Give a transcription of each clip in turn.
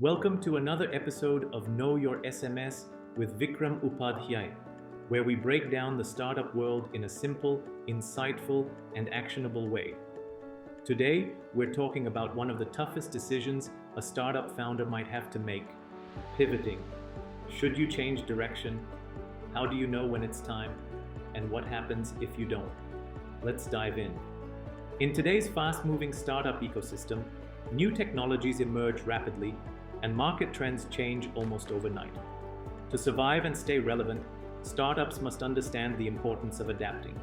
Welcome to another episode of Know Your SMS with Vikram Upadhyaya, where we break down the startup world in a simple, insightful, and actionable way. Today, we're talking about one of the toughest decisions a startup founder might have to make: pivoting. Should you change direction? How do you know when it's time? And what happens if you don't? Let's dive in. In today's fast-moving startup ecosystem, new technologies emerge rapidly and market trends change almost overnight. To survive and stay relevant, startups must understand the importance of adapting.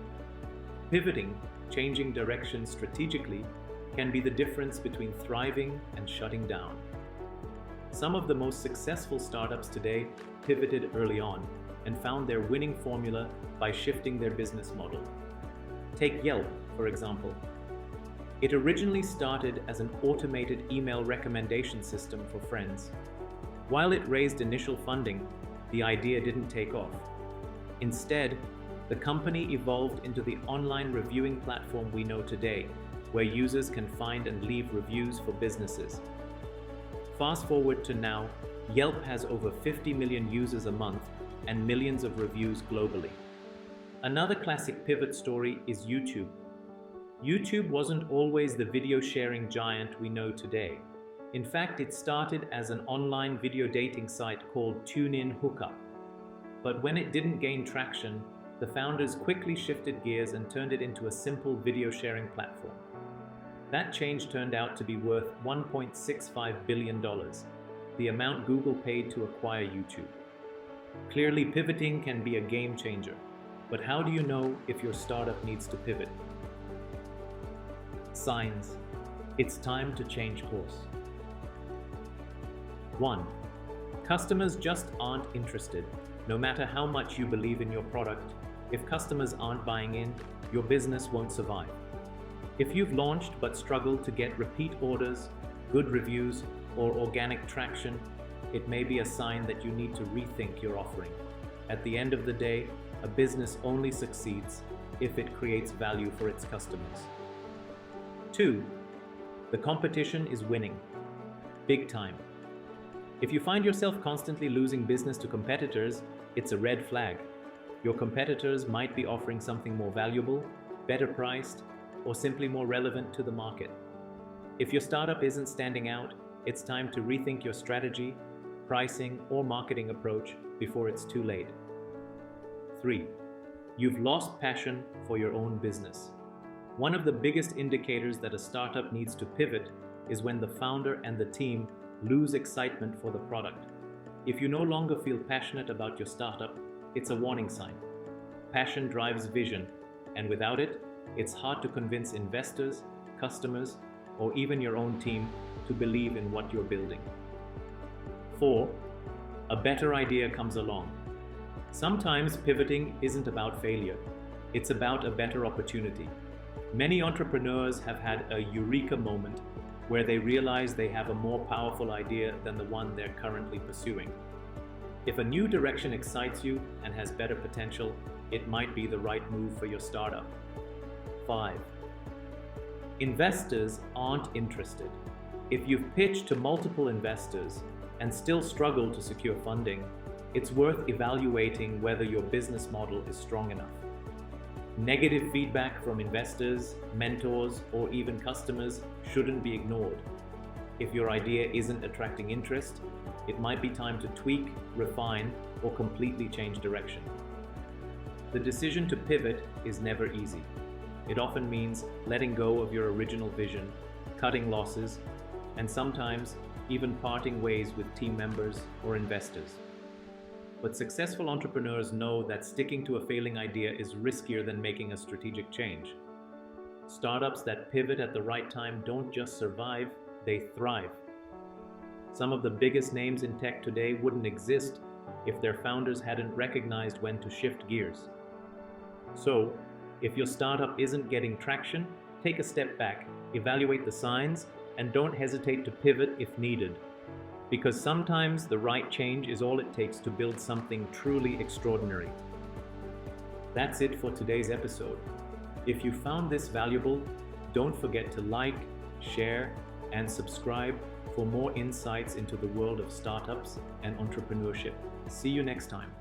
Pivoting, changing direction strategically, can be the difference between thriving and shutting down. Some of the most successful startups today pivoted early on and found their winning formula by shifting their business model. Take Yelp, for example. It originally started as an automated email recommendation system for friends. While it raised initial funding, the idea didn't take off. Instead, the company evolved into the online reviewing platform we know today, where users can find and leave reviews for businesses. Fast forward to now, Yelp has over 50 million users a month and millions of reviews globally. Another classic pivot story is YouTube. YouTube wasn't always the video sharing giant we know today. In fact, it started as an online video dating site called TuneIn Hookup. But when it didn't gain traction, the founders quickly shifted gears and turned it into a simple video sharing platform. That change turned out to be worth $1.65 billion, the amount Google paid to acquire YouTube. Clearly, pivoting can be a game changer. But how do you know if your startup needs to pivot? Signs. It's time to change course. 1. Customers just aren't interested. No matter how much you believe in your product, if customers aren't buying in, your business won't survive. If you've launched but struggled to get repeat orders, good reviews, or organic traction, it may be a sign that you need to rethink your offering. At the end of the day, a business only succeeds if it creates value for its customers. 2. The competition is winning. Big time. If you find yourself constantly losing business to competitors, it's a red flag. Your competitors might be offering something more valuable, better priced, or simply more relevant to the market. If your startup isn't standing out, it's time to rethink your strategy, pricing, or marketing approach before it's too late. 3. You've lost passion for your own business. One of the biggest indicators that a startup needs to pivot is when the founder and the team lose excitement for the product. If you no longer feel passionate about your startup, it's a warning sign. Passion drives vision, and without it, it's hard to convince investors, customers, or even your own team to believe in what you're building. 4. A better idea comes along. Sometimes pivoting isn't about failure, it's about a better opportunity. Many entrepreneurs have had a eureka moment where they realize they have a more powerful idea than the one they're currently pursuing. If a new direction excites you and has better potential, it might be the right move for your startup. 5. Investors aren't interested. If you've pitched to multiple investors and still struggle to secure funding, it's worth evaluating whether your business model is strong enough. Negative feedback from investors, mentors, or even customers shouldn't be ignored. If your idea isn't attracting interest, it might be time to tweak, refine, or completely change direction. The decision to pivot is never easy. It often means letting go of your original vision, cutting losses, and sometimes even parting ways with team members or investors. But successful entrepreneurs know that sticking to a failing idea is riskier than making a strategic change. Startups that pivot at the right time don't just survive, they thrive. Some of the biggest names in tech today wouldn't exist if their founders hadn't recognized when to shift gears. So, if your startup isn't getting traction, take a step back, evaluate the signs, and don't hesitate to pivot if needed. Because sometimes the right change is all it takes to build something truly extraordinary. That's it for today's episode. If you found this valuable, don't forget to like, share, and subscribe for more insights into the world of startups and entrepreneurship. See you next time.